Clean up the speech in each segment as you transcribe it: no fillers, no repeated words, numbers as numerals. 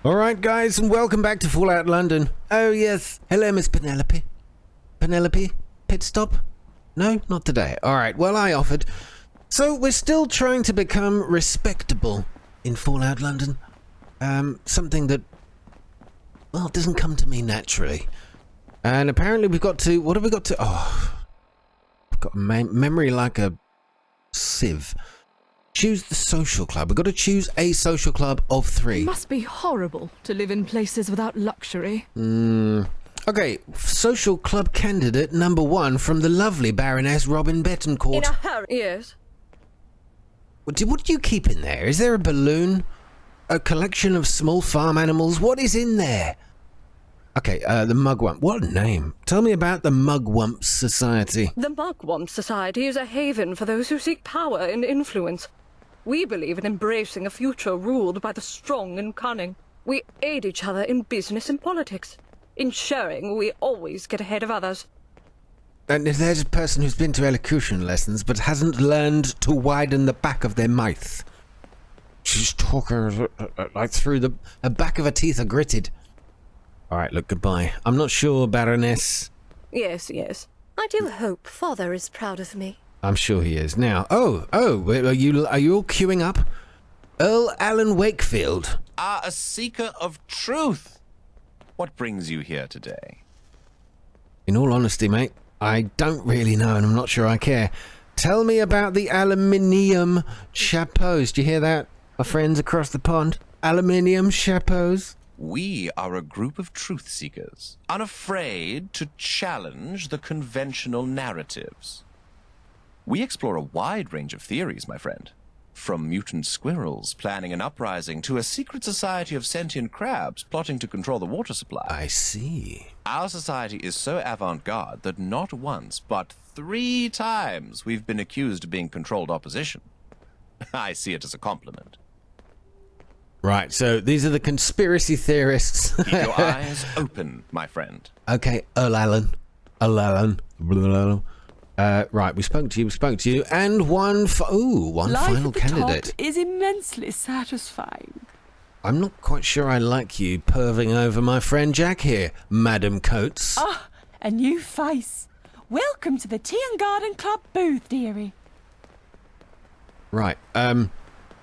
Alright guys, and welcome back to Fallout London. Oh yes, hello Miss Penelope. Penelope? Pit stop? No, not today. Alright, well I offered. So we're still trying to become respectable in Fallout London. Something that, well, doesn't come to me naturally. And apparently we've got to, what have we got to, I've got a memory like a sieve. Choose the social club. We've got to choose a social club of 3. It must be horrible to live in places without luxury. Okay, social club candidate number 1 from the lovely Baroness Robin Bettencourt. In a hurry, yes. What do you keep in there? Is there a balloon? A collection of small farm animals? What is in there? Okay, the Mugwump. What a name. Tell me about the Mugwump Society. The Mugwump Society is a haven for those who seek power and influence. We believe in embracing a future ruled by the strong and cunning. We aid each other in business and politics. In sharing, we always get ahead of others. And there's a person who's been to elocution lessons but hasn't learned to widen the back of their mouth. She's talking like through the back of her teeth are gritted. All right, look, goodbye. I'm not sure, Baroness. Yes. I do hope Father is proud of me. I'm sure he is. Now, are you all queuing up? Earl Allen Wakefield. A seeker of truth. What brings you here today? In all honesty, mate, I don't really know, and I'm not sure I care. Tell me about the aluminium chapeaus. Do you hear that, my friends across the pond? Aluminium chapeaus. We are a group of truth seekers, unafraid to challenge the conventional narratives. We explore a wide range of theories, my friend. From mutant squirrels planning an uprising to a secret society of sentient crabs plotting to control the water supply. I see. Our society is so avant-garde that not once, but 3 times we've been accused of being controlled opposition. I see it as a compliment. Right, so these are the conspiracy theorists. Keep your eyes open, my friend. Okay, Earl Allen. Right, we spoke to you, and one final candidate. Top is immensely satisfying. I'm not quite sure I like you perving over my friend Jack here, Madam Coates. Ah, a new face. Welcome to the Tea and Garden Club booth, dearie. Right,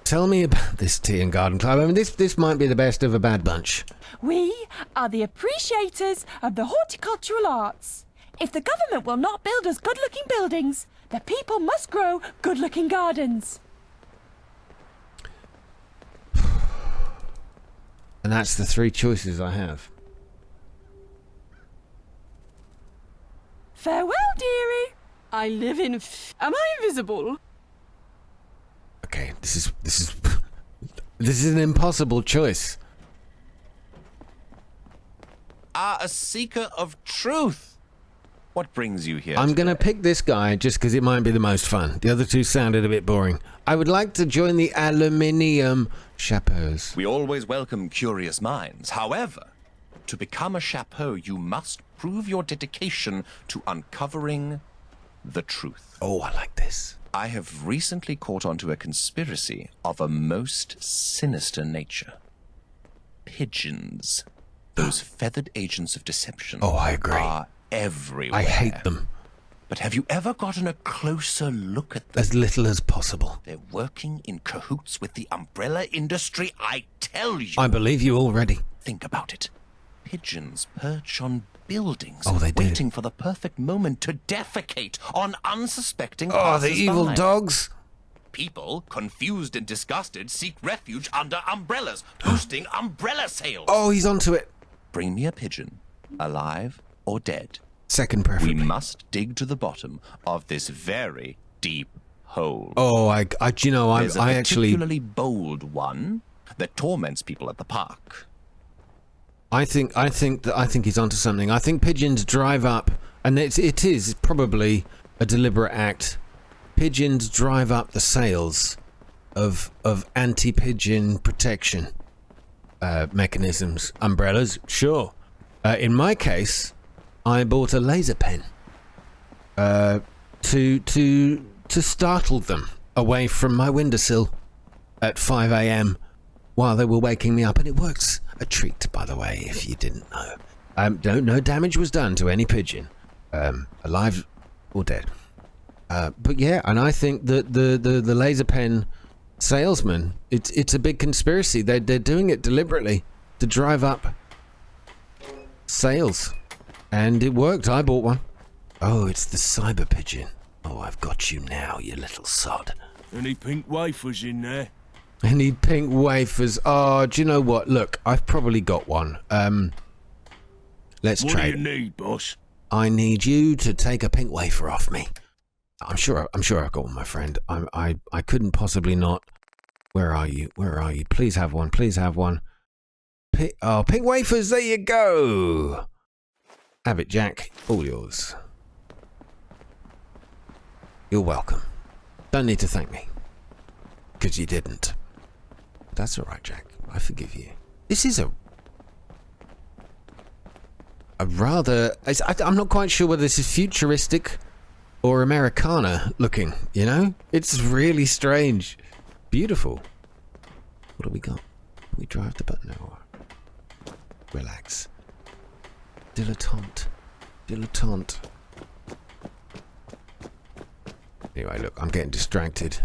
tell me about this Tea and Garden Club. I mean, this might be the best of a bad bunch. We are the appreciators of the horticultural arts. If the government will not build us good-looking buildings, the people must grow good-looking gardens. And that's the 3 choices I have. Farewell, dearie. I live in... Am I invisible? Okay, this is an impossible choice. A seeker of truth. What brings you here I'm today? going to pick this guy just because it might be the most fun. The other 2 sounded a bit boring. I would like to join the aluminium chapeaus. We always welcome curious minds. However, to become a chapeau, you must prove your dedication to uncovering the truth. Oh, I like this. I have recently caught on to a conspiracy of a most sinister nature. Pigeons. Those feathered agents of deception. Oh, I agree. Are everywhere. I hate them. But have you ever gotten a closer look at them? As little as possible. They're working in cahoots with the umbrella industry, I tell you. I believe you already. Think about it. Pigeons perch on buildings, Oh, they do. waiting for the perfect moment to defecate on unsuspecting Oh, the evil passers-by. dogs. People, confused and disgusted, seek refuge under umbrellas, boosting umbrella sales. Oh, he's onto it. Bring me a pigeon, alive or dead. Second We preferably. must dig to the bottom of this very deep hole. Oh, do you know, There's a I actually... particularly bold one that torments people at the park. I think he's onto something. I think pigeons drive up, and it is probably a deliberate act. Pigeons drive up the sales of anti-pigeon protection mechanisms. Umbrellas, sure. In my case, I bought a laser pen to startle them away from my windowsill at 5 a.m. while they were waking me up, and it works a treat, by the way, if you didn't know. No damage was done to any pigeon, alive or dead. But yeah, and I think that the laser pen salesman, it's a big conspiracy. They're doing it deliberately to drive up sales, and it worked. I bought one. Oh, it's the cyber pigeon. Oh, I've got you now, you little sod. Any pink wafers in there? Any pink wafers? Oh, do you know what? Look, I've probably got one. Let's trade. What do you need, boss? I need you to take a pink wafer off me. I'm sure I've got one, my friend. I couldn't possibly not. Where are you? Where are you? Please have one. Please have one. Pink wafers. There you go. Have it, Jack. All yours. You're welcome. Don't need to thank me, because you didn't. That's all right, Jack. I forgive you. This is a rather... I'm not quite sure whether this is futuristic or Americana looking, you know? It's really strange. Beautiful. What do we got? We drive the button now. Relax. Dilettante. Dilettante. Anyway, look, I'm getting distracted.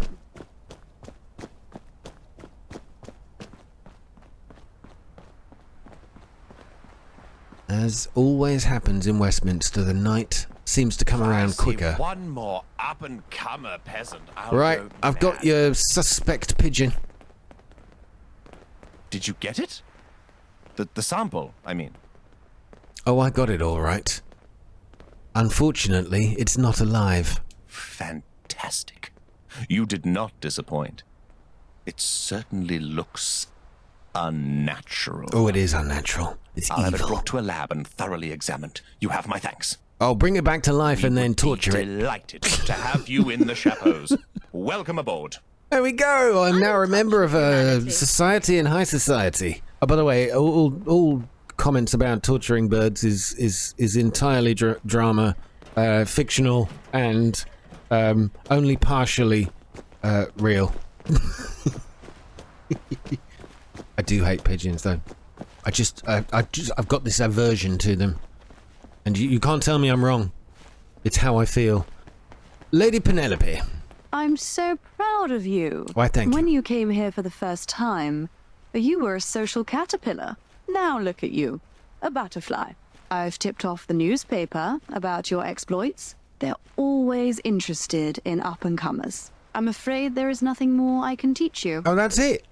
As always happens in Westminster, the night seems to come around quicker. One more up-and-comer peasant. Right, I've got your suspect pigeon. Did you get it? The sample, I mean. Oh, I got it all right. Unfortunately, it's not alive. Fantastic. You did not disappoint. It certainly looks unnatural. Oh, it is unnatural. It's I'll have it evil. brought to a lab and thoroughly examined. You have my thanks. I'll bring it back to life and then Would be torture it. delighted to have you in the Chapeaus. Welcome aboard. There we go. I'm now a member of a society in high society. Oh, by the way, all comments about torturing birds is entirely drama, fictional, and only partially real. I do hate pigeons, though. I've got this aversion to them, and you can't tell me I'm wrong. It's how I feel. Lady Penelope. I'm so proud of you. Why, thank you. When you came here for the first time, you were a social caterpillar. Now look at you, a butterfly. I've tipped off the newspaper about your exploits. They're always interested in up-and-comers. I'm afraid there is nothing more I can teach you. Oh, that's it?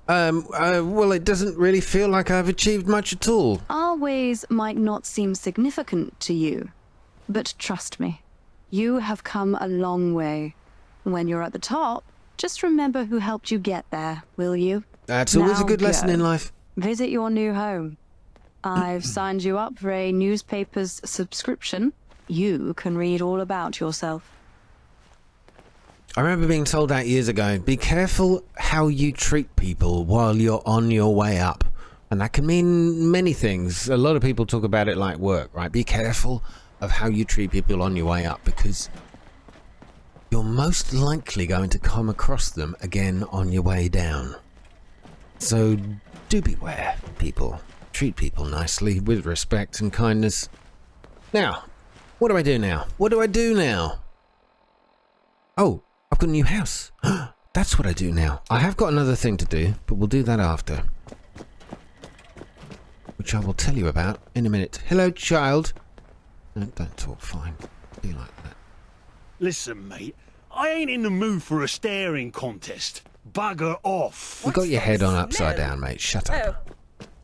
Well, it doesn't really feel like I've achieved much at all. Our ways might not seem significant to you, but trust me, you have come a long way. When you're at the top, just remember who helped you get there, will you? That's always a Now good lesson go. in life. Visit your new home. I've signed you up for a newspaper's subscription. You can read all about yourself. I remember being told that years ago, be careful how you treat people while you're on your way up. And that can mean many things. A lot of people talk about it like work, right? Be careful of how you treat people on your way up, because you're most likely going to come across them again on your way down. So do beware, people. Treat people nicely, with respect and kindness. Now, what do I do now? What do I do now? Oh, I've got a new house. That's what I do now. I have got another thing to do, but we'll do that after. Which I will tell you about in a minute. Hello, child. No, don't talk, fine. Do you like that? Listen, mate, I ain't in the mood for a staring contest. Bugger off. You got your head on upside down, mate. Shut up. Oh,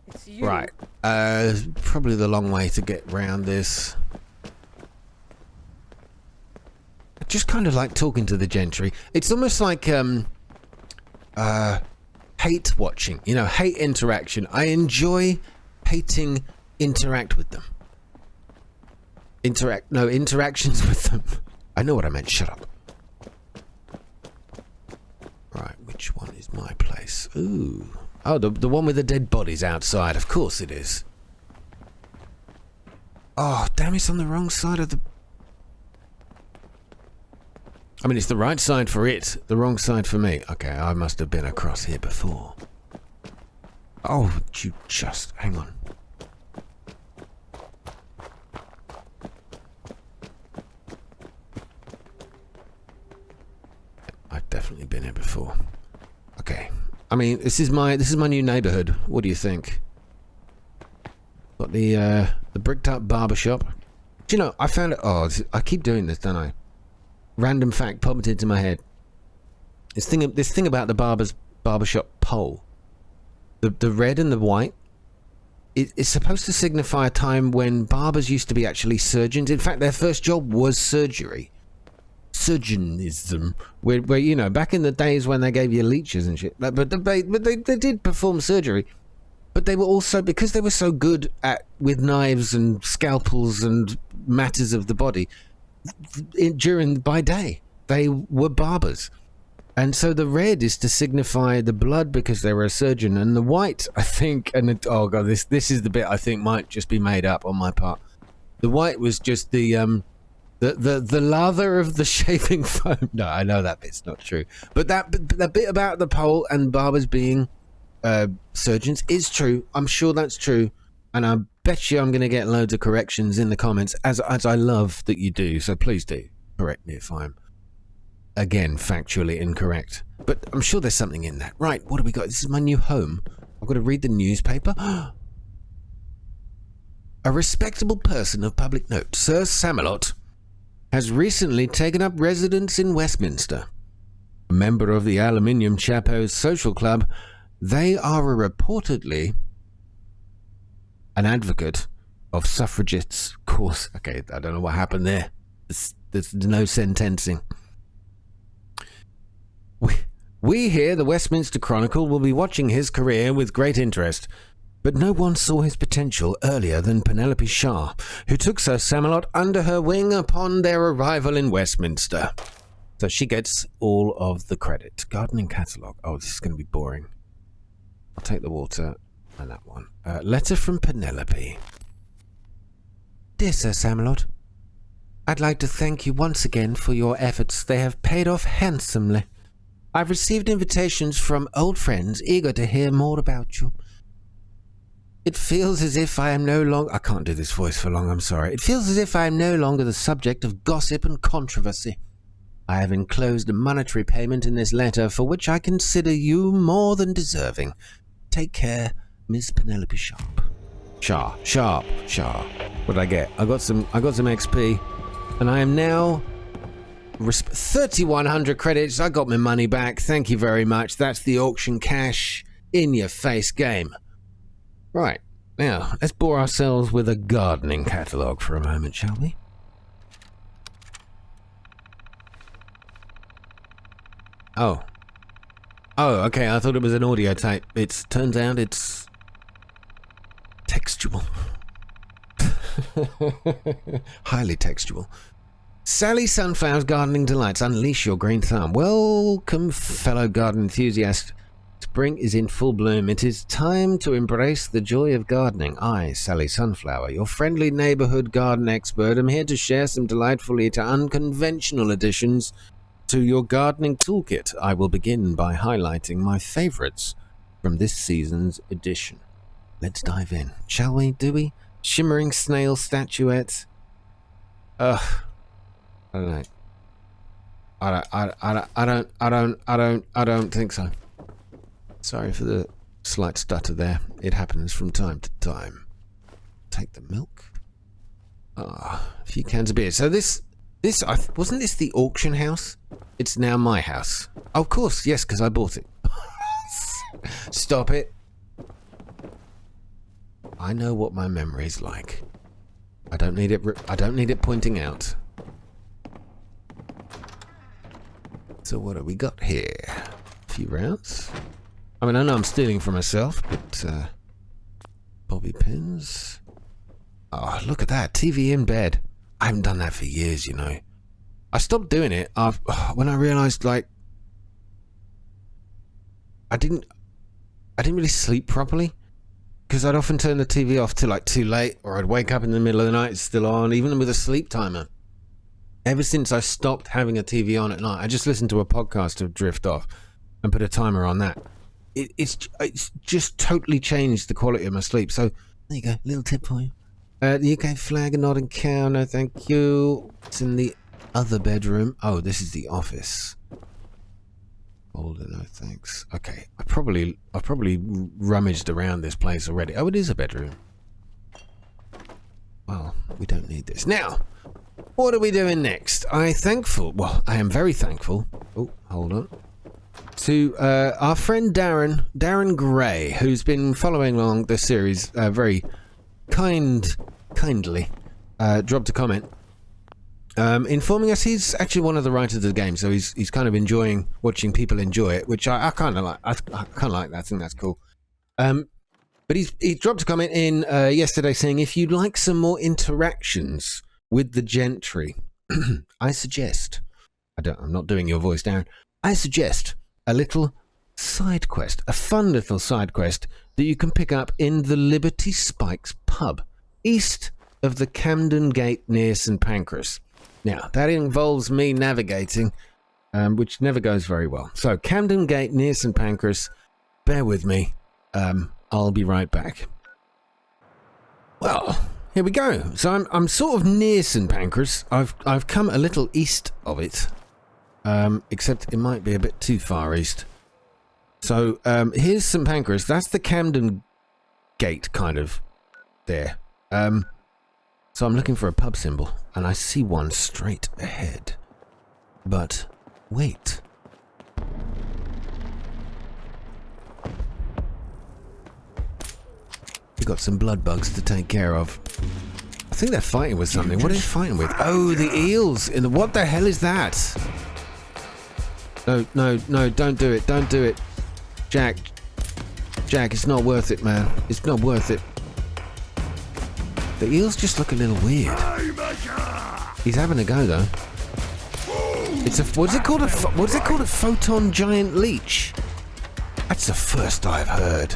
it's you. Right. Probably the long way to get round this. I just kind of like talking to the gentry. It's almost like hate watching. You know, hate interaction. I enjoy hating interact with them. Interactions with them. I know what I meant. Shut up. Right, which one is my place? Ooh. Oh, the one with the dead bodies outside. Of course it is. Oh, damn, it's on the wrong side of the... I mean, it's the right side for it, the wrong side for me. Okay, I must have been across here before. Oh, you just... hang on. I've definitely been here before. Okay. I mean, this is my new neighborhood. What do you think? Got the bricked up barber shop. Do you know, I found it... oh, I keep doing this, don't I? Random fact popped into my head. This thing about the barbershop pole. The red and the white. It's supposed to signify a time when barbers used to be actually surgeons. In fact, their first job was surgery. Surgeonism. Where you know, back in the days when they gave you leeches and shit. But they did perform surgery. But they were also, because they were so good with knives and scalpels and matters of the body, by day, they were barbers. And so the red is to signify the blood because they were a surgeon, and the white, I think, oh god, this is the bit I think might just be made up on my part. The white was just the lather of the shaving foam. No, I know that bit's not true, but that bit about the pole and barbers being surgeons is true. I'm sure that's true, and I bet you I'm going to get loads of corrections in the comments, as I love that you do. So please do correct me if I'm again factually incorrect. But I'm sure there's something in that. Right, what do we got? This is my new home. I've got to read the newspaper. A respectable person of public note, Sir Samalot, has recently taken up residence in Westminster. A member of the Aluminium Chapeaus Social Club, they are reportedly an advocate of suffragettes' cause. Okay, I don't know what happened there. There's no sentencing. We here, the Westminster Chronicle, will be watching his career with great interest. But no one saw his potential earlier than Penelope Shah, who took Sir Samalot under her wing upon their arrival in Westminster. So she gets all of the credit. Gardening catalogue. Oh, this is going to be boring. I'll take the water and that one. Letter from Penelope. Dear Sir Samalot, I'd like to thank you once again for your efforts. They have paid off handsomely. I've received invitations from old friends eager to hear more about you. It feels as if I am no longer... I can't do this voice for long, I'm sorry. It feels as if I am no longer the subject of gossip and controversy. I have enclosed a monetary payment in this letter for which I consider you more than deserving. Take care, Miss Penelope Sharp. Sharp. What did I get? I got some XP, and I am now 3,100 credits. I got my money back. Thank you very much. That's the auction cash in your face game. Right, now, let's bore ourselves with a gardening catalogue for a moment, shall we? Oh, okay, I thought it was an audio tape. Turns out it's textual. Highly textual. Sally Sunflower's Gardening Delights. Unleash your green thumb. Welcome, fellow garden enthusiast. Spring is in full bloom. It is time to embrace the joy of gardening. I, Sally Sunflower, your friendly neighborhood garden expert, am here to share some delightful yet unconventional additions to your gardening toolkit. I will begin by highlighting my favorites from this season's edition. Let's dive in, shall we? Do we? Shimmering snail statuettes. I don't know. I don't think so. Sorry for the slight stutter there. It happens from time to time. Take the milk. A few cans of beer. So wasn't this the auction house? It's now my house. Oh, of course, yes, because I bought it. Stop it. I know what my memory is like. I don't need it pointing out. So what have we got here? A few rounds. I mean, I know I'm stealing from myself, but bobby pins. Oh, look at that. TV in bed. I haven't done that for years, you know. I stopped doing it when I realized, like, I didn't really sleep properly, because I'd often turn the TV off till like too late, or I'd wake up in the middle of the night, it's still on, even with a sleep timer. Ever since I stopped having a TV on at night, I just listened to a podcast to drift off and put a timer on that. it's just totally changed the quality of my sleep. So there you go, little tip for you. The UK flag and not encounter, thank you. It's in the other bedroom. Oh, this is the office. Older, no thanks. Okay, I've probably rummaged around this place already. Oh, it is a bedroom. Well, we don't need this. Now, what are we doing next? I am very thankful. Oh, hold on. To our friend Darren Gray, who's been following along the series very kindly, dropped a comment informing us he's actually one of the writers of the game, so he's kind of enjoying watching people enjoy it, which I kind of like. I kind of like that. I think that's cool. But he dropped a comment in yesterday saying, if you'd like some more interactions with the gentry, I suggest, I'm not doing your voice, Darren, I suggest a little side quest, a fun little side quest that you can pick up in the Liberty Spikes pub, east of the Camden Gate near St Pancras. Now, that involves me navigating, which never goes very well. So, Camden Gate near St Pancras, bear with me, I'll be right back. Well, here we go. So I'm sort of near St Pancras. I've come a little east of it, except it might be a bit too far east. So here's St Pancras. That's the Camden Gate, kind of there. So I'm looking for a pub symbol, and I see one straight ahead. But wait. We've got some blood bugs to take care of. I think they're fighting with something. What are they fighting with? Oh, the eels! What the hell is that? No, don't do it. Don't do it. Jack, it's not worth it, man. It's not worth it. The eels just look a little weird. He's having a go, though. It's a... What's it called? A photon giant leech? That's the first I've heard.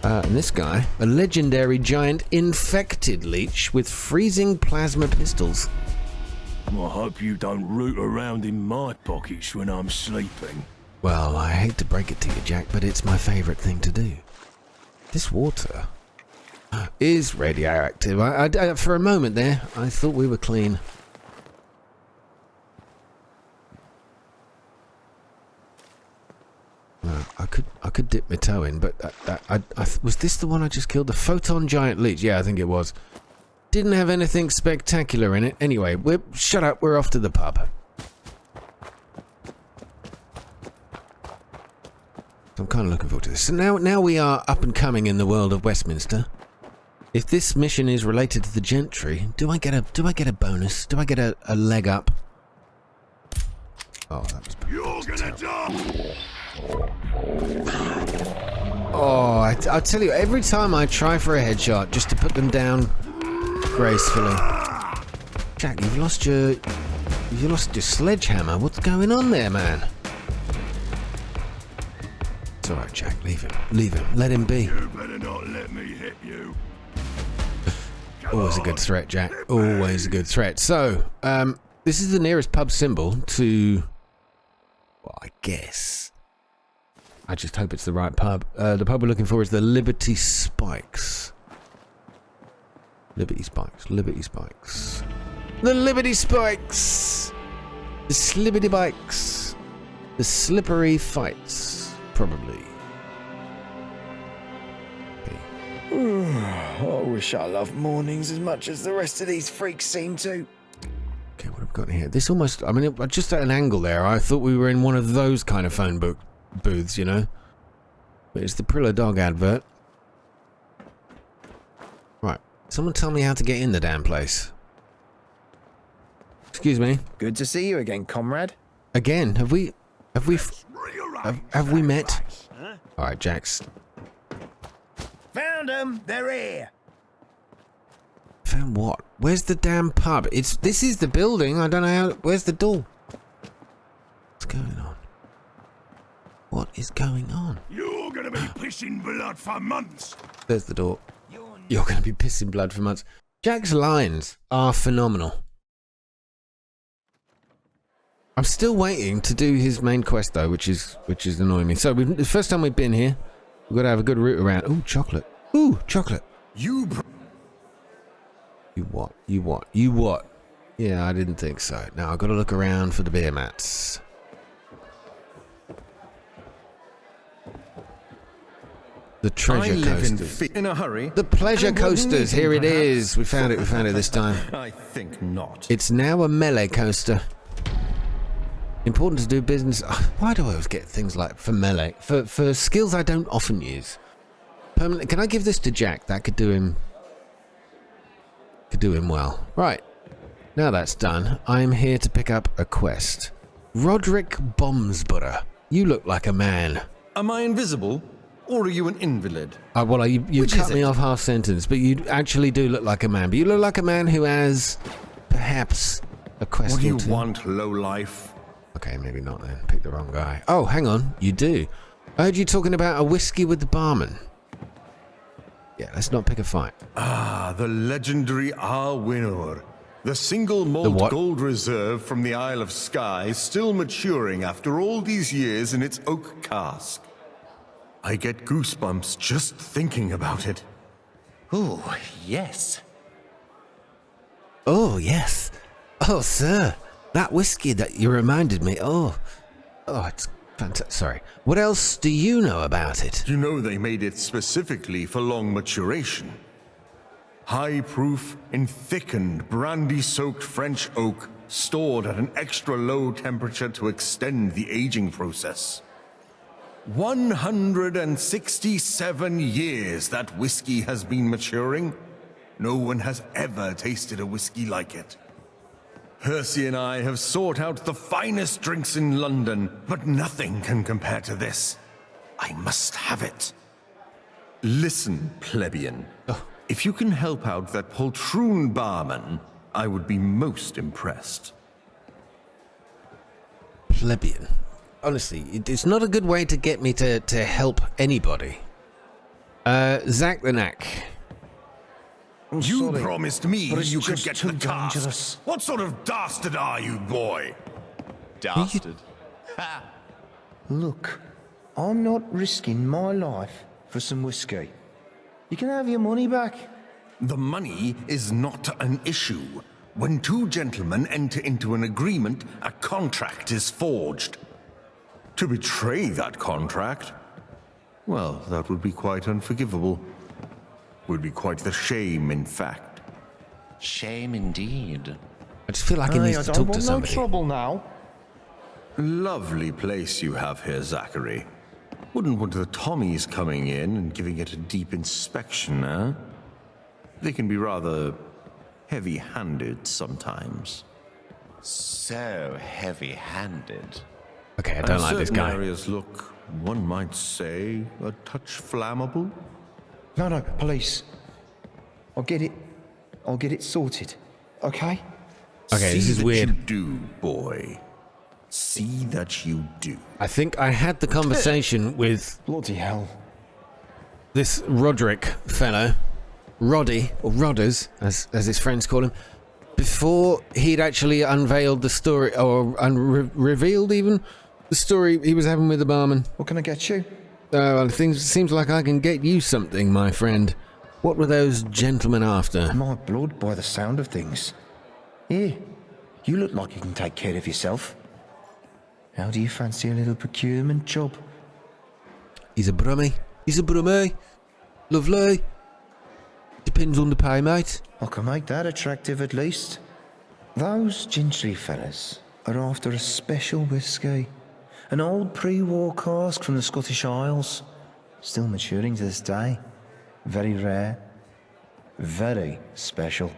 And this guy, a legendary giant infected leech with freezing plasma pistols. I hope you don't root around in my pockets when I'm sleeping. Well, I hate to break it to you, Jack, but it's my favourite thing to do. This water is radioactive. I for a moment there, I thought we were clean. I could dip my toe in, but was this the one I just killed? The photon giant leech? Yeah, I think it was. Didn't have anything spectacular in it. Anyway, shut up. We're off to the pub. I'm kind of looking forward to this. So now we are up and coming in the world of Westminster. If this mission is related to the gentry, do I get a bonus? Do I get a leg up? Oh, that was bad. You're gonna die! Oh, I tell you, every time I try for a headshot just to put them down gracefully. Jack, you've lost your sledgehammer. What's going on there, man? It's alright, Jack. Leave him. Let him be. You better not let me hit you. Always a good threat, Jack. Always a good threat. So, this is the nearest pub symbol to... Well, I guess. I just hope it's the right pub. The pub we're looking for is the Liberty Spikes. Liberty Spikes. Liberty Spikes. The Liberty Spikes! The Slibbity Bikes. The Slippery Fights. Probably. I wish I loved mornings as much as the rest of these freaks seem to. Okay, what have we got here? This almost... I mean, just at an angle there, I thought we were in one of those kind of phone booths, you know? But it's the Prilla Dog advert. Right. Someone tell me how to get in the damn place. Excuse me. Good to see you again, comrade. Again? Have we met? Huh? Alright, Jax. Found them. They're here. Found what? Where's the damn pub? This is the building. I don't know how... Where's the door? What's going on? What is going on? You're gonna be pissing blood for months. There's the door. You're going to be pissing blood for months. Jack's lines are phenomenal. I'm still waiting to do his main quest though, which is annoying me. So the first time we've been here, we've got to have a good route around. Ooh, chocolate. Ooh, chocolate. You what? You what? You what? Yeah, I didn't think so. Now I've got to look around for the beer mats. The treasure coasters. In a hurry. The pleasure coasters. Here it is. We found it. We found it this time. I think not. It's now a melee coaster. Important to do business. Why do I always get things like for melee? For skills I don't often use. Permanent. Can I give this to Jack? That could do him. Could do him well. Right. Now that's done, I'm here to pick up a quest. Roderick Bombsborough. You look like a man. Am I invisible? Or are you an invalid? Well, you cut me off half sentence, but you actually do look like a man. But you look like a man who has, perhaps, a quest. What do you want, lowlife? Okay, maybe not then. Pick the wrong guy. Oh, hang on. You do. I heard you talking about a whiskey with the barman. Yeah, let's not pick a fight. Ah, the legendary Winner. The single malt gold reserve from the Isle of Skye, still maturing after all these years in its oak cask. I get goosebumps just thinking about it. Oh, yes. Oh, yes. Oh, sir. That whiskey that you reminded me. Oh, it's fantastic. Sorry. What else do you know about it? You know they made it specifically for long maturation. High proof and thickened brandy-soaked French oak stored at an extra low temperature to extend the aging process. 167 years that whiskey has been maturing. No one has ever tasted a whiskey like it. Percy and I have sought out the finest drinks in London, but nothing can compare to this. I must have it. Listen, plebeian. If you can help out that poltroon barman, I would be most impressed. Plebeian. Honestly, it's not a good way to get me to help anybody. Zach the Knack. You promised me you could get to the cask. What sort of dastard are you, boy? Dastard? Ha! Look, I'm not risking my life for some whiskey. You can have your money back. The money is not an issue. When two gentlemen enter into an agreement, a contract is forged. To betray that contract, well, that would be quite unforgivable. Would be quite the shame, in fact. Shame indeed. I just feel like he needs to talk to somebody. No trouble now. Lovely place you have here, Zachary. Wouldn't want the Tommies coming in and giving it a deep inspection, eh? They can be rather heavy-handed sometimes. So heavy-handed. Okay, I don't like this guy. Areas look, one might say, a touch flammable. No, police. I'll get it sorted. Okay? Okay, this is weird. See that you do, boy. See that you do. I think I had the conversation with Bloody hell. this Roderick fellow, Roddy, or Rodders, as his friends call him, before he'd actually unveiled the story, or revealed even the story he was having with the barman. What can I get you? Well, seems like I can get you something, my friend. What were those gentlemen after? My blood, by the sound of things. Here, you look like you can take care of yourself. How do you fancy a little procurement job? He's a brummie. Lovely. Depends on the pay, mate. I can make that attractive at least. Those gentry fellas are after a special whiskey. An old pre-war cask from the Scottish Isles. Still maturing to this day. Very rare. Very special.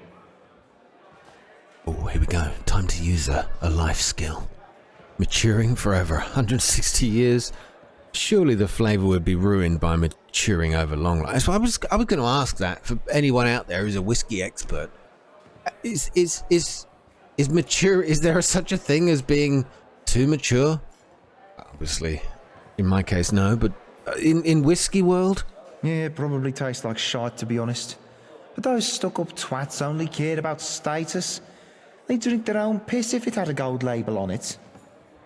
Oh, here we go. Time to use a life skill. Maturing for over 160 years. Surely the flavour would be ruined by maturing over long life. So I was going to ask that for anyone out there who's a whiskey expert. Is mature? Is there such a thing as being too mature? Obviously, in my case, no. But in whiskey world, yeah, it probably tastes like shite, to be honest. But those stuck-up twats only cared about status. They drink their own piss if it had a gold label on it.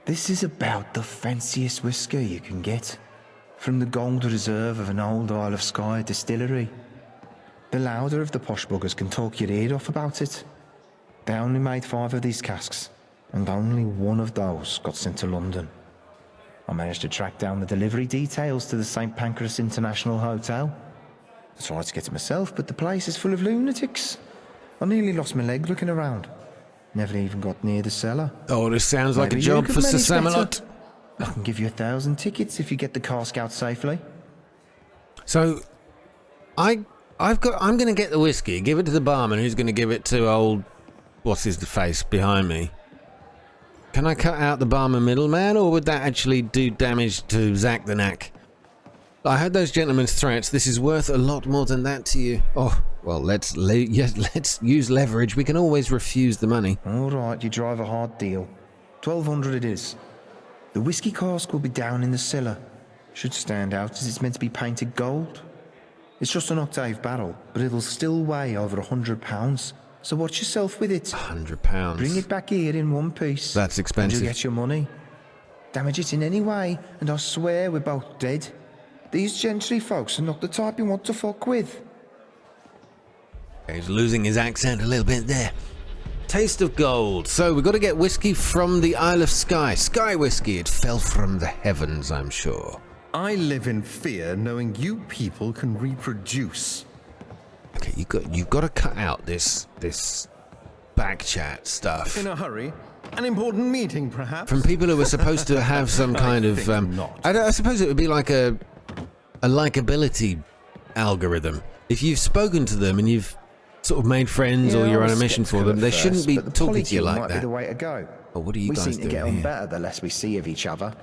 This is about the fanciest whiskey you can get. From the gold reserve of an old Isle of Skye distillery. The louder of the posh buggers can talk your ear off about it. They only made 5 of these casks, and only one of those got sent to London. I managed to track down the delivery details to the St Pancras International Hotel. I tried to get it myself, but the place is full of lunatics. I nearly lost my leg looking around. Never even got near the cellar. Oh, this sounds like Maybe a you job could for manage Sir Samalot. better. I can give you 1,000 tickets if you get the cask out safely. So, I'm going to get the whiskey, give it to the barman, who's going to give it to old, what's his face behind me. Can I cut out the barman middleman, or would that actually do damage to Zach the Knack? I heard those gentlemen's threats. This is worth a lot more than that to you. Oh, well, let's use leverage. We can always refuse the money. All right, you drive a hard deal. 1,200 it is. The whiskey cask will be down in the cellar. Should stand out as it's meant to be painted gold. It's just an octave barrel, but it'll still weigh over 100 pounds. So watch yourself with it. 100 pounds. Bring it back here in one piece. That's expensive. And you'll get your money. Damage it in any way, and I swear we're both dead. These gentry folks are not the type you want to fuck with. He's losing his accent a little bit there. Taste of gold. So we've got to get whiskey from the Isle of Skye. Skye whiskey. It fell from the heavens, I'm sure. I live in fear knowing you people can reproduce. Okay, you've got to cut out this back chat stuff. In a hurry? An important meeting, perhaps? From people who were supposed to have some kind of... I suppose it would be like a likability algorithm. If you've spoken to them and you've sort of made friends or you're on a mission for them, they shouldn't be talking to you like that. Might be the way to go. Oh, what are you guys doing We seem to get on here? better the less we see of each other.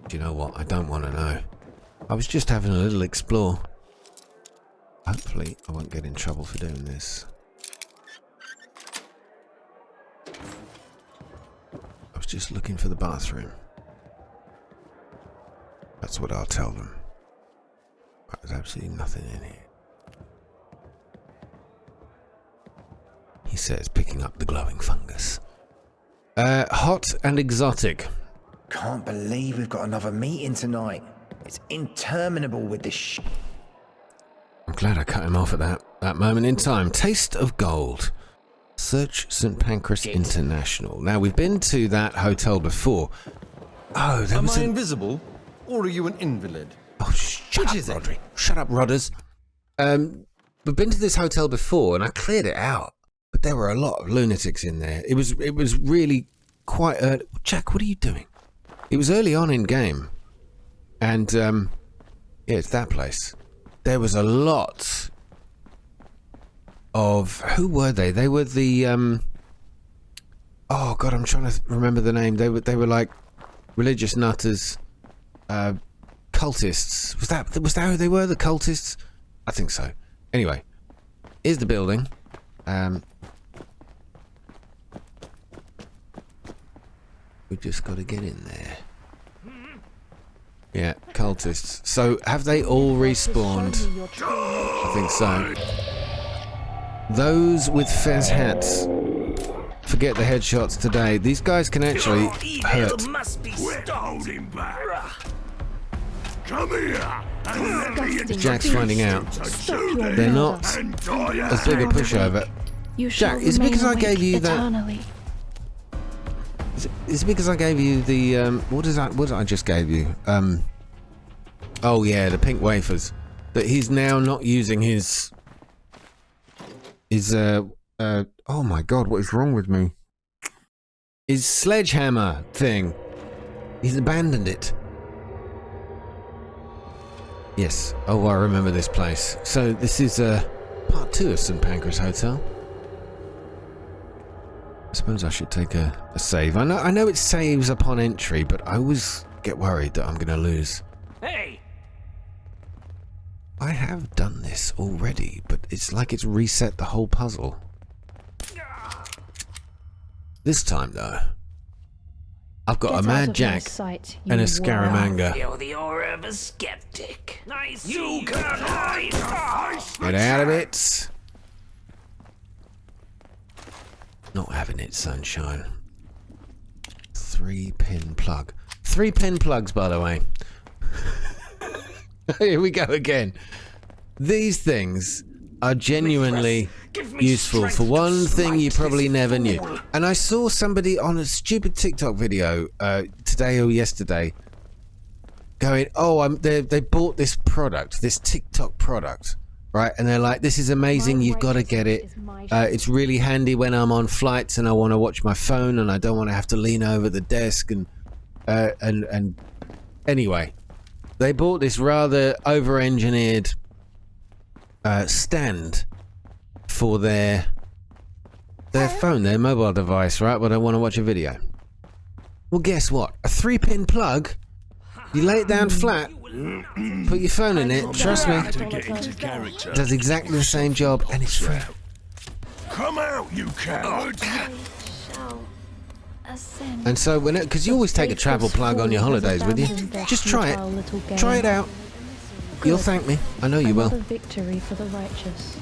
Do you know what? I don't want to know. I was just having a little explore. Hopefully, I won't get in trouble for doing this. I was just looking for the bathroom. That's what I'll tell them. There's absolutely nothing in here. He says, picking up the glowing fungus. Hot and exotic. Can't believe we've got another meeting tonight. It's interminable with this shit. I'm glad I cut him off at that moment in time. Taste of gold. Search St Pancras International. Now, we've been to that hotel before. Oh, there was Am I invisible? Or are you an invalid? Oh, shut up, Rodri. Shut up, Rodders. We've been to this hotel before, and I cleared it out. But there were a lot of lunatics in there. It was really quite early. Jack, what are you doing? It was early on in game. And, yeah, it's that place. There was a lot of... Who were they? They were the... Oh, God, I'm trying to remember the name. They were like religious nutters. Cultists. Was that who they were? The cultists? I think so. Anyway, here's the building. We just got to get in there. Yeah, cultists. So, have they all respawned? I think so. Those with fez hats. Forget the headshots today. These guys can actually hurt. Hold him back. Come here. Jack's finding out. They're not as big a pushover. Jack, is it because I gave you that? Is it because I gave you the what did I just gave you? Oh yeah, the pink wafers. That he's now not using his oh my God, what is wrong with me? His sledgehammer thing. He's abandoned it. Yes. Oh, I remember this place. So this is part 2 of St Pancras Hotel. I suppose I should take a save. I know it saves upon entry, but I always get worried that I'm going to lose. Hey! I have done this already, but it's like it's reset the whole puzzle. This time, though, I've got a Mad Jack and a Scaramanga. Feel the aura of a skeptic. You can't hide. Get out of it. Not having it, sunshine. 3-pin plug. 3-pin plugs, by the way. Here we go again. These things are genuinely useful for one thing you probably never knew. And I saw somebody on a stupid TikTok video today or yesterday going, oh, they bought this product, this TikTok product, right? And they're like, this is amazing, you've got to get it. It's really handy when I'm on flights and I want to watch my phone and I don't want to have to lean over the desk. And anyway, they bought this rather over-engineered stand for their phone, their mobile device, right? When I want to watch a video. Well, guess what? A 3-pin plug. You lay it down flat, put your phone in it. Trust me, it does exactly the same job, and it's free. Come out, you coward! And so, because you always take a travel plug on your holidays with you, just try it. Try it out. You'll thank me. I know you will. Victory for the righteous.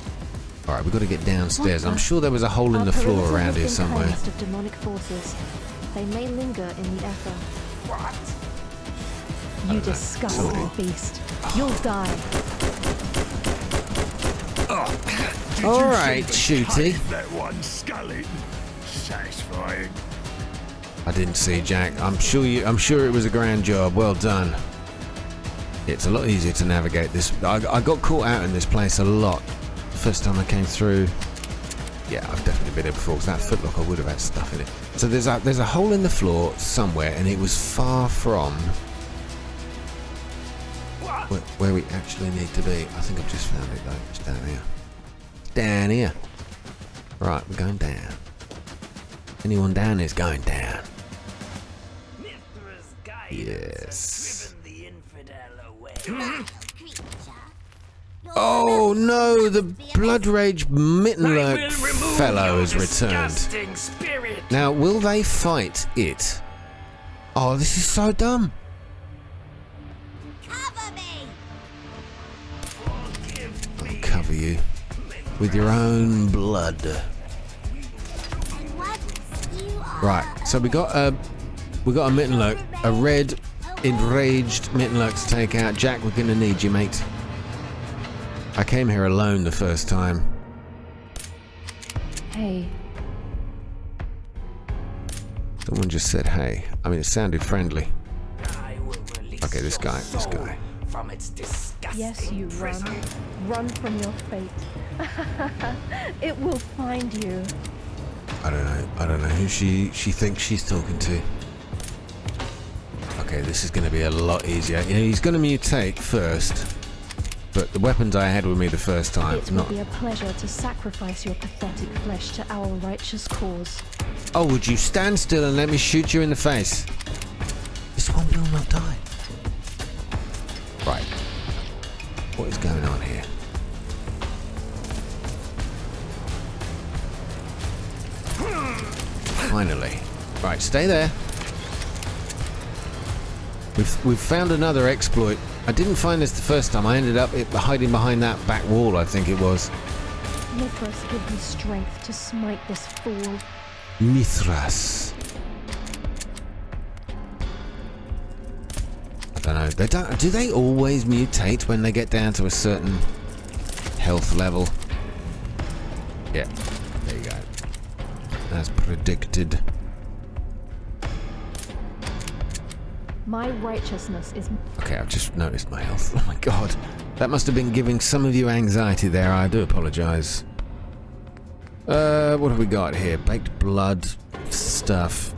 All right, we've got to get downstairs. I'm sure there was a hole in the floor around here somewhere. Of demonic forces. They may linger in the ether. What? You disgusting beast. You'll die. All right, Shooty. That one sculling. Satisfying. I didn't see, Jack. I'm sure it was a grand job. Well done. It's a lot easier to navigate this. I got caught out in this place a lot. The first time I came through. Yeah, I've definitely been here before, because that footlocker would have had stuff in it. So there's a hole in the floor somewhere, and it was far from where we actually need to be. I think I've just found it, though. It's down here. It's down here. Right, we're going down. Anyone down is going down. Yes. Oh no, the Blood Rage Mittenlurk fellow has returned. Now, will they fight it? Oh, this is so dumb. I'll cover you with your own blood. Right, so we got a Mittenlurk, a red enraged Mittenlurk to take out. Jack, we're gonna need you, mate. I came here alone the first time. Hey. Someone just said hey. I mean, it sounded friendly. Okay, this guy. Yes, you run. Run from your fate. It will find you. I don't know who she thinks she's talking to. Okay, this is going to be a lot easier. You know, he's going to mutate first, but the weapons I had with me the first time. It will be a pleasure to sacrifice your pathetic flesh to our righteous cause. Oh, would you stand still and let me shoot you in the face? This one will not die. Right. What is going on here? Finally. Right, stay there. We've found another exploit. I didn't find this the first time. I ended up hiding behind that back wall, I think it was. Mithras, give me strength to smite this fool. Mithras. I don't know. Do they always mutate when they get down to a certain health level? Yeah. There you go. As predicted. My righteousness is... Okay, I've just noticed my health. Oh my god. That must have been giving some of you anxiety there. I do apologise. What have we got here? Baked blood stuff.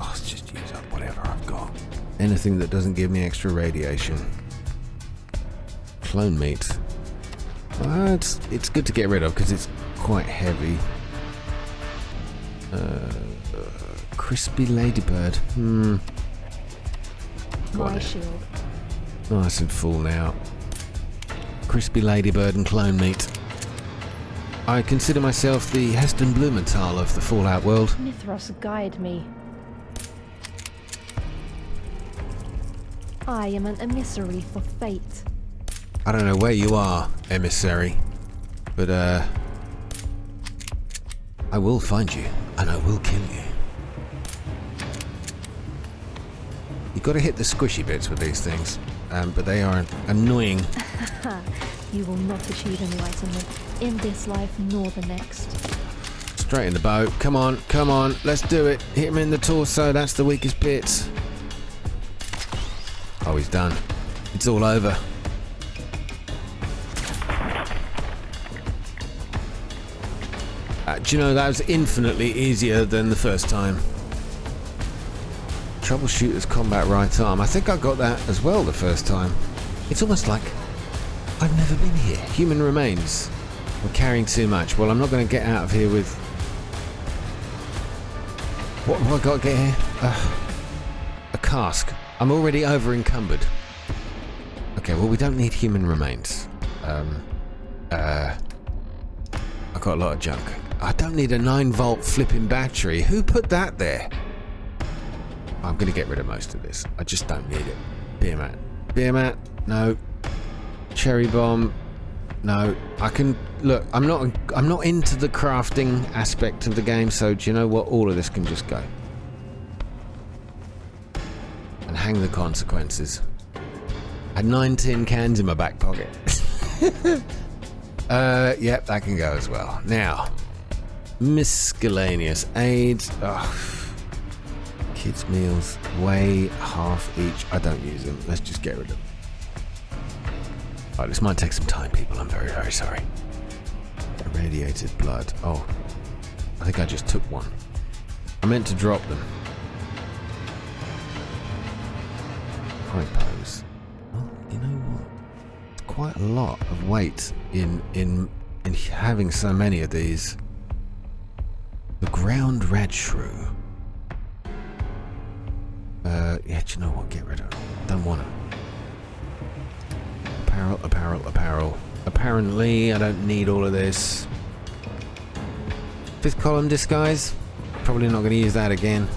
Oh, let's just use up whatever I've got. Anything that doesn't give me extra radiation. Clone meat. It's good to get rid of because it's quite heavy. Crispy ladybird. My shield. Nice and full now. Crispy ladybird and clone meat. I consider myself the Heston Blumenthal of the Fallout world. Mithras, guide me. I am an emissary for fate. I don't know where you are, emissary, but I will find you and I will kill you. got to hit the squishy bits with these things, but they are annoying. You will not achieve enlightenment in this life nor the next. Straight in the boat. Come on, come on. Let's do it. Hit him in the torso. That's the weakest bit. Oh, he's done. It's all over. Do you know, that was infinitely easier than the first time. Troubleshooter's combat right arm. I think I got that as well the first time. It's almost like I've never been here. Human remains. We're carrying too much. Well, I'm not going to get out of here with... What have I got to get here? A cask. I'm already over encumbered. Okay, well, we don't need human remains. I got a lot of junk. I don't need a 9-volt flipping battery. Who put that there? I'm going to get rid of most of this. I just don't need it. Beer mat. Beer mat? No. Cherry bomb? No. I can... Look, I'm not into the crafting aspect of the game, so do you know what? All of this can just go. And hang the consequences. I had 9 tin cans in my back pocket. Yep, that can go as well. Now, miscellaneous aids. Kids' meals. Weigh half each. I don't use them. Let's just get rid of them. Alright, this might take some time, people. I'm very, very sorry. Irradiated blood. Oh, I think I just took one. I meant to drop them. High pose. Well, you know what? It's quite a lot of weight in having so many of these. The ground red shrew. Yeah, do you know what? Get rid of them. Don't want them. Apparel, apparel, apparel. Apparently, I don't need all of this. 5th column disguise. Probably not going to use that again.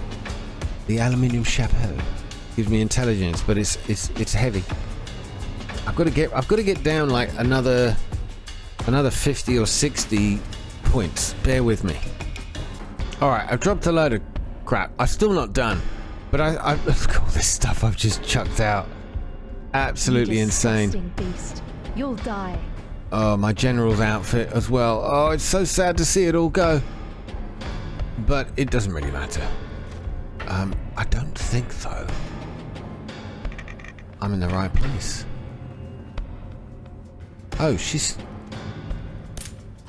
The aluminium chapeau gives me intelligence, but it's heavy. I've got to get down like another 50 or 60 points. Bear with me. All right, I've dropped a load of crap. I'm still not done, but look at all this stuff I've just chucked out. Absolutely insane. Beast. You'll die. Oh, my general's outfit as well. Oh, it's so sad to see it all go. But it doesn't really matter. I don't think, though, I'm in the right place. Oh, she's...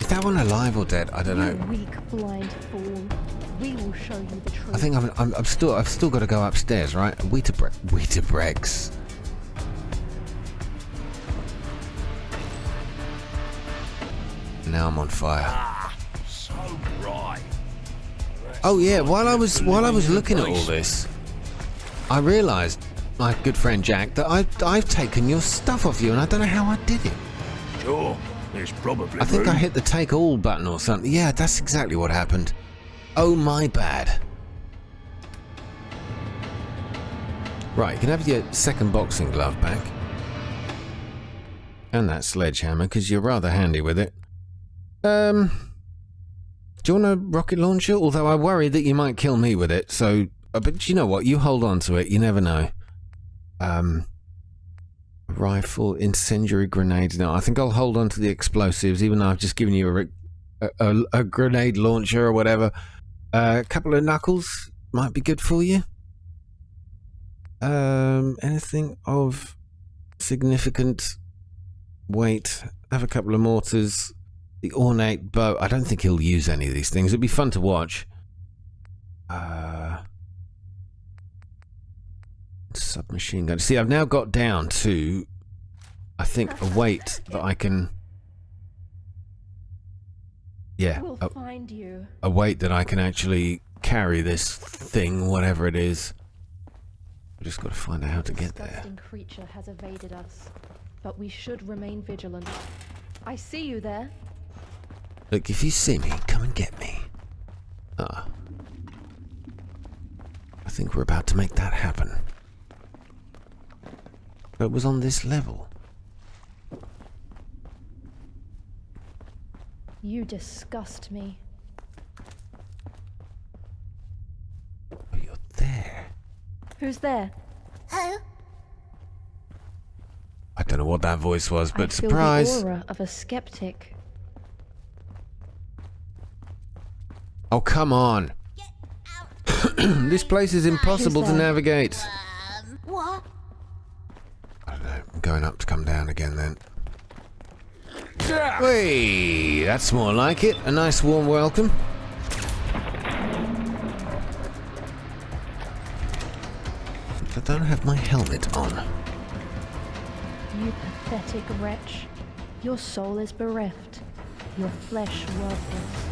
Is that one alive or dead? I don't know. You weak, blind fool. We will show you the truth. I think I've still got to go upstairs, right? Weetabrex. Now I'm on fire. So bright. Oh yeah, while I was looking at all this, I realised, my good friend Jack, that I've taken your stuff off you, and I don't know how I did it. Sure, there's probably I think room. I hit the take all button or something. Yeah, that's exactly what happened. Oh my bad. Right, you can have your second boxing glove back. And that sledgehammer, because you're rather handy with it. Do you want a rocket launcher? Although I worry that you might kill me with it, so... but you know what? You hold on to it. You never know. Rifle, incendiary grenades. No, I think I'll hold on to the explosives, even though I've just given you a grenade launcher or whatever. A couple of knuckles might be good for you. Anything of significant weight? Have a couple of mortars. The ornate bow. I don't think he'll use any of these things. It'd be fun to watch. Submachine gun. See, I've now got down to, I think, a weight that I can... Yeah, We'll find you. a weight that I can actually carry this thing, whatever it is. I've just got to find out how to get there. Disgusting creature has evaded us, but we should remain vigilant. I see you there. Look, if you see me, come and get me. I think we're about to make that happen. It was on this level. You disgust me. Oh, you're there. Who's there? I don't know what that voice was, but I feel surprise. the aura of a skeptic. Oh, come on. This place is impossible to there? navigate. What? I don't know. I'm going up to come down again then. Hey, that's more like it. A nice warm welcome. I don't have my helmet on. You pathetic wretch. Your soul is bereft. Your flesh worthless.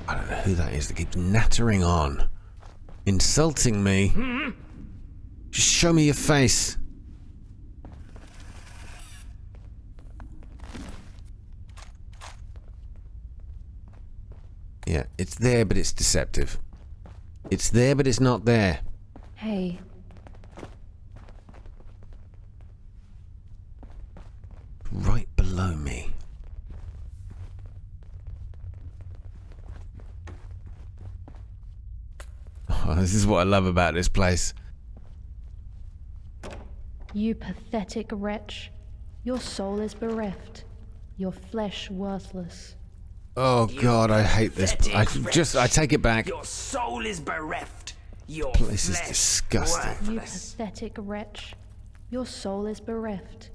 I don't know who that is that keeps nattering on. Insulting me. Just show me your face. Yeah, it's there, but it's deceptive. It's there, but it's not there. Hey, Right below me. Oh, this is what I love about this place. you pathetic wretch. Your soul is bereft. Your flesh worthless. Oh God, I hate this. I take it back. Your soul is bereft. Your Place is flesh disgusting. You worthless. pathetic wretch. Your soul is bereft.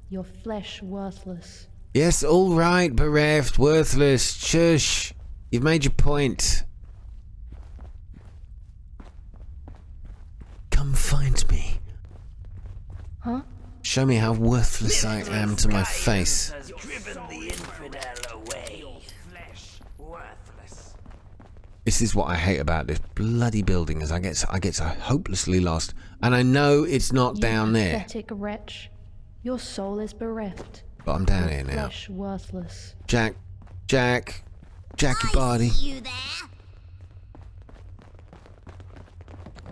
Your flesh worthless. Yes, all right, bereft, worthless. Shush. You've made your point. Come find me. Huh? Show me how worthless I am to my face. Has driven the infidel away. Your flesh worthless. This is what I hate about this bloody building, is I get so hopelessly lost, and I know it's not down You there, pathetic wretch. Your soul is bereft. but I'm down Your here now. flesh worthless. Jackie body. You there?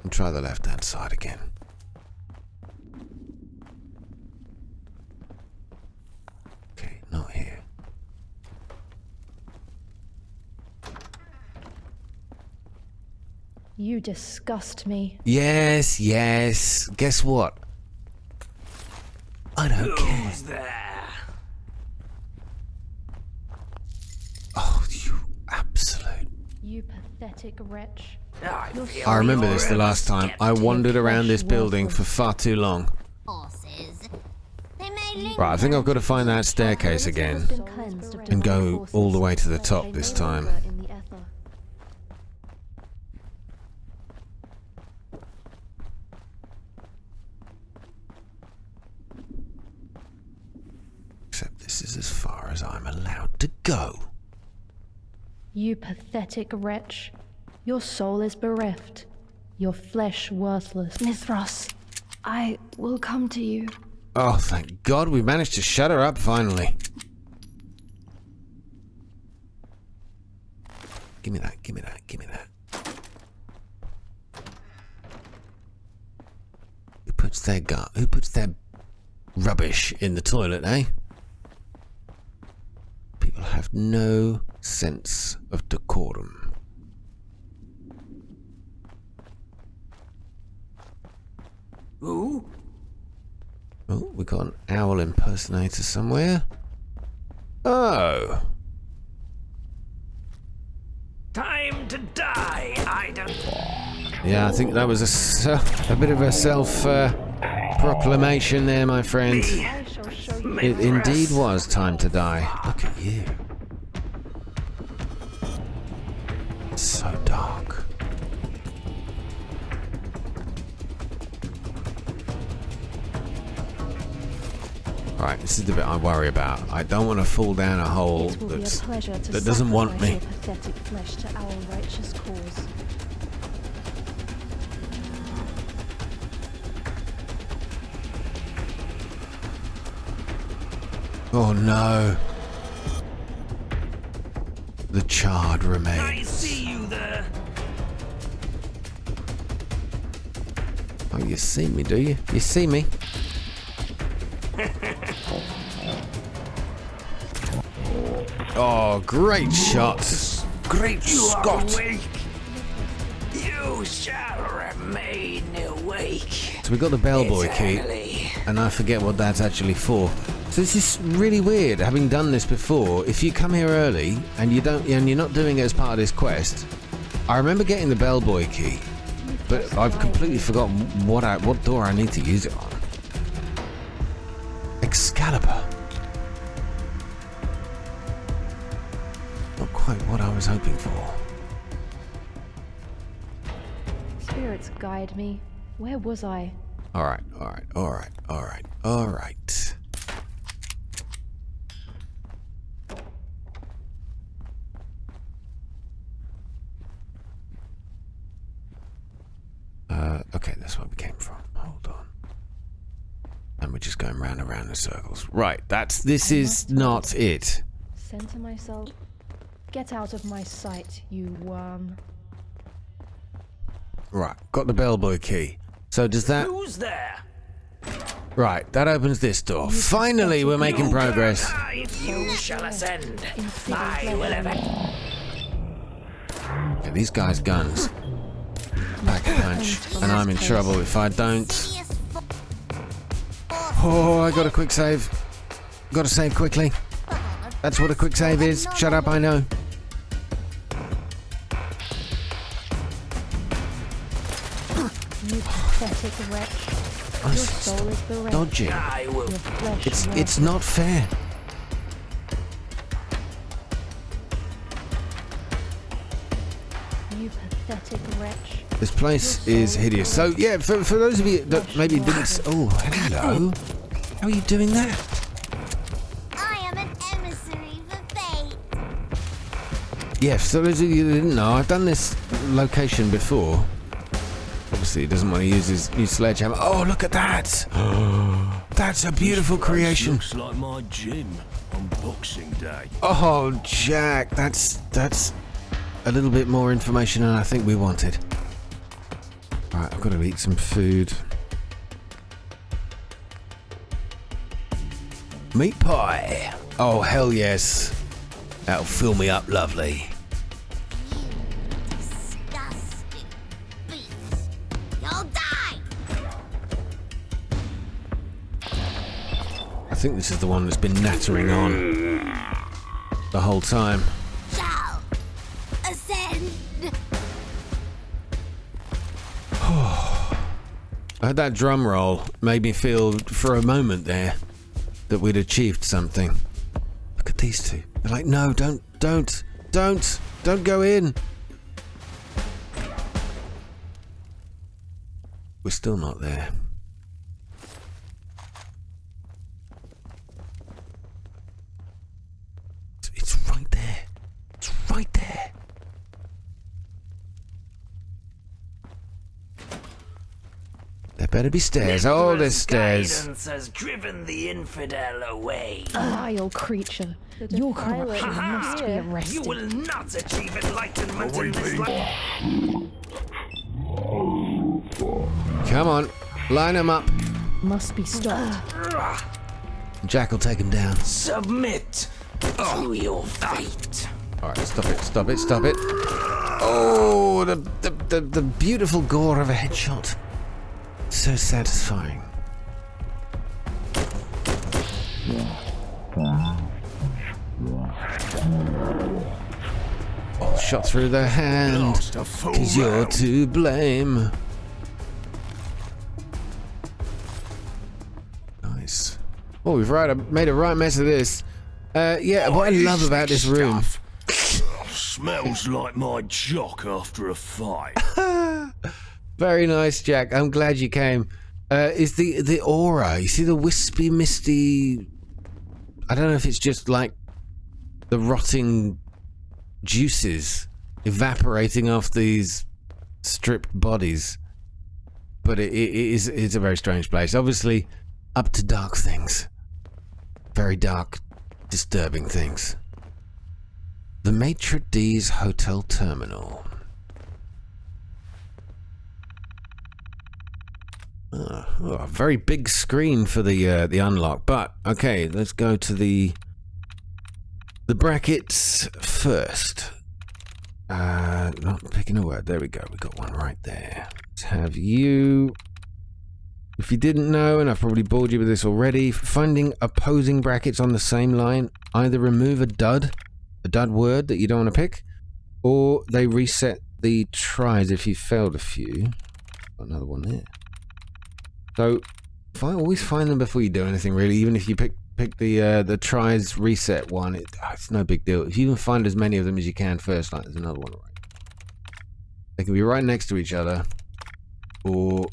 And try the left-hand side again. Okay, not here. You disgust me. Yes. Guess what? I don't care. Who's there? Oh, you absolute. You pathetic wretch. I feel I remember you're this the last time. I wandered around this building for far too long. horses. They may linger. Right, I think I've got to find that staircase again. Been cleansed of And go divine all the forces. way to the They top may this time. linger in the ether. Except this is as far as I'm allowed to go. You pathetic wretch. Your soul is bereft. Your flesh worthless. Mithras, I will come to you. Oh, thank God we managed to shut her up finally. Give me that. Who puts their rubbish in the toilet, eh? People have no sense of decorum. Ooh. Oh, we got an owl impersonator somewhere. Oh. Time to die. I don't. Yeah, I think that was a bit of a self-proclamation there, my friend. I shall show you. It indeed was time to die. Look at you. It's so dark. Right, this is the bit I worry about. I don't want to fall down a hole It will be a pleasure to that doesn't want sacrifice me. your pathetic flesh to our righteous cause. Oh no. The charred I remains. see you there. Oh, you see me, do you? You see me? Oh, great shot. Great You are Scott. awake. You shall remain awake. So we got the bellboy key, and I forget what that's actually for. So this is really weird. Having done this before, if you come here early and you're not doing it as part of this quest, I remember getting the bellboy key, but I've completely forgotten what door I need to use it on. Excalibur. Not quite what I was hoping for. Spirits guide me. Where was I? Alright. Okay, that's where we came from. Hold on. And we're just going round and round in circles. Right, this is not it. Center myself. Get out of my sight, you worm. Right, got the bellboy key. So does that... Who's there? Right, that opens this door. Finally, we're making progress. You shall ascend. I will avenge. Okay, these guys' guns. Pack a punch, and I'm in trouble if I don't. Oh, I got a quick save. Got to save quickly. That's what a quick save is. Shut up, I know. You pathetic wretch. Your soul is bereft. Dodging. Your flesh It's not fair. You pathetic wretch. This place is hideous. So yeah, for those of you that maybe didn't... Oh, hello. How are you doing that? I am an emissary for fate. Yeah, for those of you that didn't know, I've done this location before. Obviously, he doesn't want to use his new sledgehammer. Oh, look at that! That's a beautiful creation. Looks like my gym on Boxing Day. Oh, Jack, that's a little bit more information than I think we wanted. Right, I've got to eat some food. Meat pie. Oh, hell yes. That'll fill me up lovely. Disgusting beast. You'll die. I think this is the one that's been nattering on the whole time. Shall ascend. I heard that drum roll made me feel for a moment there that we'd achieved something. Look at these two. They're like, no, don't go in. We're still not there. It's right there. It's right there. There better be stairs. Oh, there's stairs. Guidance has driven the infidel away. Vile creature. Your corruption must be You arrested. will not achieve enlightenment in this life. Come on, line them up. Must be stopped. Jack will take him down. Submit to your fate. All right, stop it. Oh, the beautiful gore of a headshot. So satisfying. Oh, shot through the hand. 'Cause you're to blame. Nice. Oh, we've made a right mess of this. Yeah, what I love about this room. Smells like my jock after a fight. Very nice, Jack. I'm glad you came. Is the aura? You see the wispy, misty... I don't know if it's just like the rotting juices evaporating off these stripped bodies. But it's a very strange place. Obviously, up to dark things. Very dark, disturbing things. The Maitre D's Hotel Terminal. Oh, a very big screen for the unlock, but okay, let's go to the brackets first. Not picking a word. There we go. We got one right there. Let's have you If you didn't know, and I've probably bored you with this already, finding opposing brackets on the same line either remove a dud word that you don't want to pick, or they reset the tries if you failed a few. Got another one there. So, always find them before you do anything, really. Even if you pick the tries reset one, it's no big deal. If you can find as many of them as you can first, like there's another one right. They can be right next to each other, or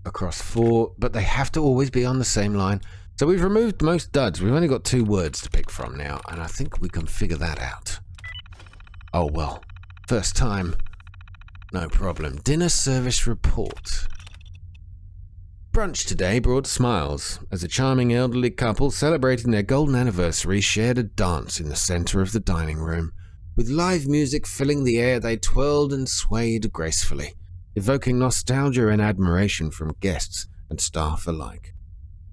across 4, but they have to always be on the same line. So we've removed most duds. We've only got 2 words to pick from now, and I think we can figure that out. Oh well, first time, no problem. Dinner service report. Brunch today brought smiles, as a charming elderly couple celebrating their golden anniversary shared a dance in the center of the dining room. With live music filling the air, they twirled and swayed gracefully, evoking nostalgia and admiration from guests and staff alike.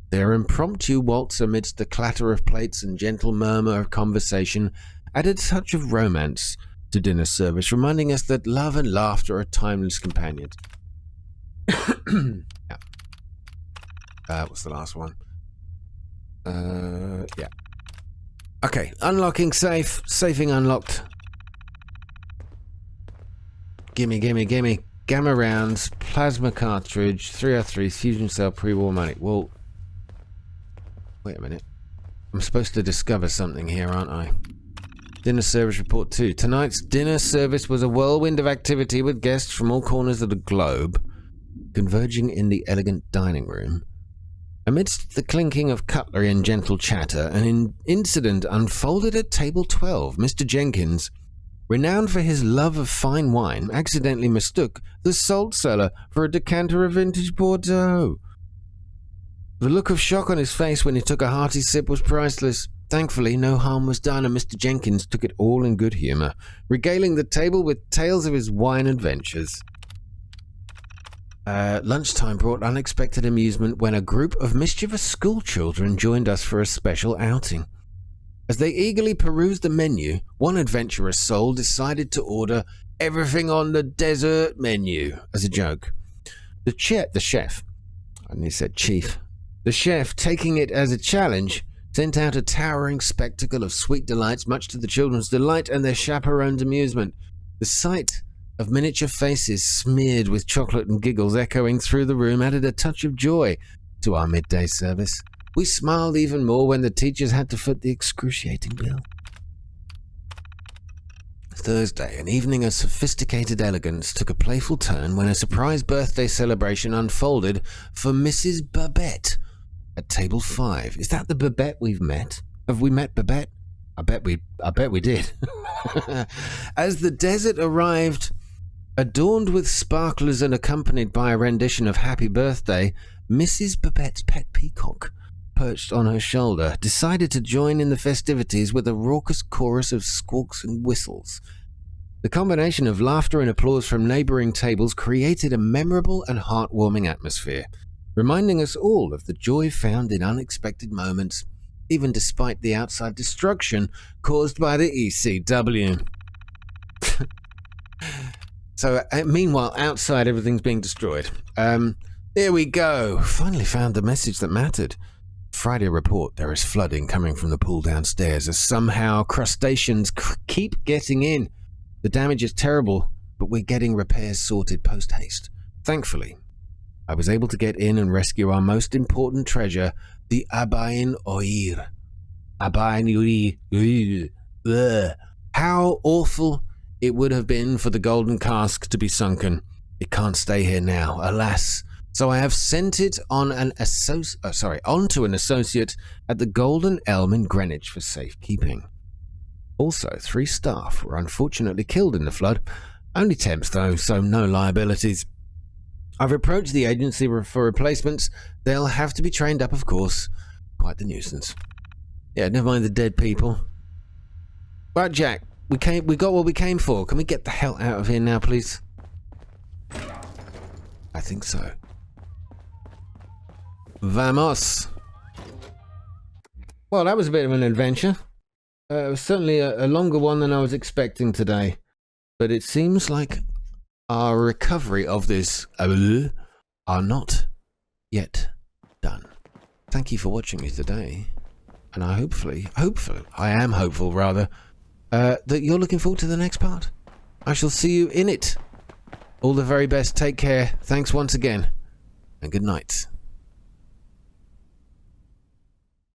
Their impromptu waltz amidst the clatter of plates and gentle murmur of conversation added a touch of romance to dinner service, reminding us that love and laughter are timeless companions. Yeah. What's the last one? Yeah. Okay, unlocking safe. Safing unlocked. Gimme. Gamma rounds, plasma cartridge, 303, fusion cell, pre-war money. Well, wait a minute. I'm supposed to discover something here, aren't I? Dinner service report 2. Tonight's dinner service was a whirlwind of activity with guests from all corners of the globe converging in the elegant dining room. Amidst the clinking of cutlery and gentle chatter, an incident unfolded at table 12. Mr. Jenkins, renowned for his love of fine wine, accidentally mistook the salt cellar for a decanter of vintage Bordeaux. The look of shock on his face when he took a hearty sip was priceless. Thankfully, no harm was done, and Mr. Jenkins took it all in good humour, regaling the table with tales of his wine adventures. Lunchtime brought unexpected amusement when a group of mischievous schoolchildren joined us for a special outing. As they eagerly perused the menu, one adventurous soul decided to order everything on the dessert menu as a joke. The chef, I nearly said chief, the chef, taking it as a challenge, sent out a towering spectacle of sweet delights, much to the children's delight and their chaperones' amusement. The sight of miniature faces smeared with chocolate and giggles echoing through the room added a touch of joy to our midday service. We smiled even more when the teachers had to foot the excruciating bill. Thursday, an evening of sophisticated elegance took a playful turn when a surprise birthday celebration unfolded for Mrs. Babette at table 5. Is that the Babette we've met? Have we met Babette? I bet we did. As the desert arrived, adorned with sparklers and accompanied by a rendition of Happy Birthday, Mrs. Babette's pet peacock, perched on her shoulder, decided to join in the festivities with a raucous chorus of squawks and whistles. The combination of laughter and applause from neighbouring tables created a memorable and heartwarming atmosphere, reminding us all of the joy found in unexpected moments, even despite the outside destruction caused by the ECW. So, meanwhile, outside everything's being destroyed. Here we go. Finally found the message that mattered. Friday report, there is flooding coming from the pool downstairs as somehow crustaceans keep getting in. The damage is terrible, but we're getting repairs sorted post-haste. Thankfully, I was able to get in and rescue our most important treasure, the Abain Oir. Abain Oir. How awful it would have been for the golden cask to be sunken. It can't stay here now, alas. So I have sent it on onto an associate at the Golden Elm in Greenwich for safekeeping. Also, 3 staff were unfortunately killed in the flood. Only temps though, so no liabilities. I've approached the agency for replacements. They'll have to be trained up, of course. Quite the nuisance. Yeah, never mind the dead people. Right, Jack, we got what we came for. Can we get the hell out of here now, please? I think so. Vamos. Well, that was a bit of an adventure. It was certainly a longer one than I was expecting today. But it seems like our recovery of this are not yet done. Thank you for watching me today. And I I am hopeful rather, that you're looking forward to the next part. I shall see you in it. All the very best. Take care. Thanks once again. And good night.